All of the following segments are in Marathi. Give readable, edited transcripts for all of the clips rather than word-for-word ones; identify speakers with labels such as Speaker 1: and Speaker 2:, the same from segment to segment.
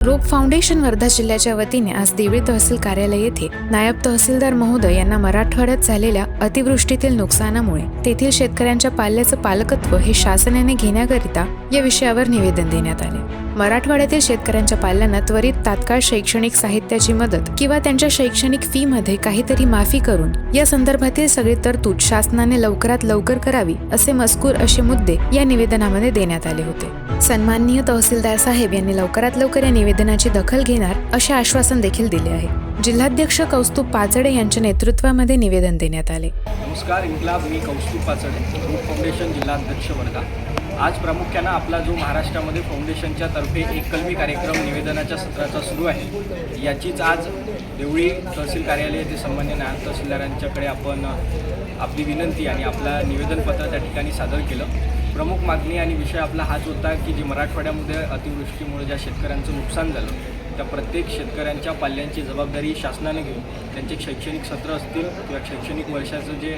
Speaker 1: रोप फाउंडेशन वर्धा जिल्ह्याच्या वतीने आज देवळी तहसील कार्यालय येथे नायब तहसीलदार महोदय यांना मराठवाड्यात झालेल्या अतिवृष्टीतील नुकसानामुळे तेथील शेतकऱ्यांच्या पाल्याचं पालकत्व हे शासनाने घेण्याकरिता या विषयावर निवेदन देण्यात आले। मराठवाड्यातील शेतकऱ्यांच्या पाल्यांना त्वरित तात्काळ शैक्षणिक साहित्याची मदत किंवा त्यांच्या शैक्षणिक फी मध्ये काहीतरी माफी करून या संदर्भातील सगळी तरतूद शासनाने लवकरात लवकर करावी असे मजकूर असे मुद्दे या निवेदनामध्ये देण्यात आले होते। सन्माननीय तहसीलदार साहेब यांनी लवकरात लवकर या निवेदनाची दखल घेणार असे आश्वासन देखील दिले आहे। जिल्हाध्यक्ष कौस्तुभ पाचडे यांच्या नेतृत्वामध्ये निवेदन देण्यात आले।
Speaker 2: नमस्कार, इन्क्लाब, मी कौस्तुभ पाचडे, रोप फाउंडेशन जिल्हाध्यक्ष वर्धा। आज प्रामुख्याने आपला जो महाराष्ट्रामध्ये फाउंडेशनच्या तर्फे एक कलमी कार्यक्रम निवेदनाच्या सत्राचा सुरू आहे, याचीच आज देवळी तहसील कार्यालय येथे सन्मान्य नायब तहसीलदारांच्याकडे आपण आपली विनंती आणि आपला निवेदनपत्र त्या ठिकाणी सादर केलं। प्रमुख मागणी आणि विषय आपला हाच होता की जी मराठवाड्यामध्ये अतिवृष्टीमुळे ज्या शेतकऱ्यांचं नुकसान झालं त्या प्रत्येक शेतकऱ्यांच्या पाल्यांची जबाबदारी शासनाने घेऊन त्यांचे शैक्षणिक सत्र असतील किंवा शैक्षणिक वर्षाचं जे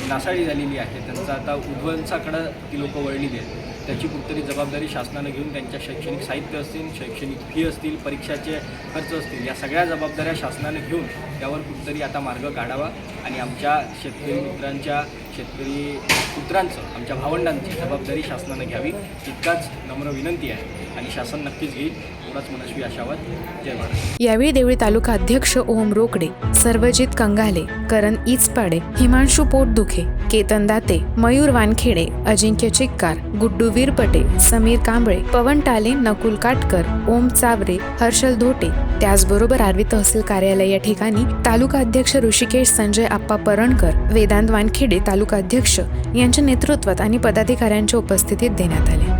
Speaker 2: नासाडी झालेली आहे त्यांचा आता उद्ध्वंसाकडं ती लोकं वळलेली आहेत, त्याची कुठेतरी जबाबदारी शासनाने घेऊन त्यांच्या शैक्षणिक साहित्य असतील, शैक्षणिक फी असतील, परीक्षाचे खर्च असतील, या सगळ्या जबाबदाऱ्या शासनाने घेऊन त्यावर कुठेतरी आता मार्ग काढावा आणि आमच्या शेतकरी मित्रांच्या, शेतकरी पुत्रांचं, आमच्या भावंडांची जबाबदारी शासनाने घ्यावी, इतकाच नम्र विनंती आहे आणि शासन नक्कीच घेईल, एवढाच मनस्वी आशावाद। जय महाराष्ट्र।
Speaker 1: यावेळी देवळी तालुका अध्यक्ष ओम रोकडे, सर्वजित कंगाले, करण इचपाडे, हिमांशु पोटदुखे, केतन दाते, मयूर वानखेडे, अजिंक्य चिक्कार, गुड्डू वीरपटे, समीर कांबळे, पवन टाले, नकुल काटकर, ओम चावरे, हर्षल धोटे, त्याचबरोबर आर्वी तहसील कार्यालय या ठिकाणी तालुका अध्यक्ष ऋषिकेश संजय आप्पा परणकर, वेदांत वानखेडे तालुका अध्यक्ष यांच्या नेतृत्वात आणि पदाधिकाऱ्यांच्या उपस्थितीत देण्यात आले।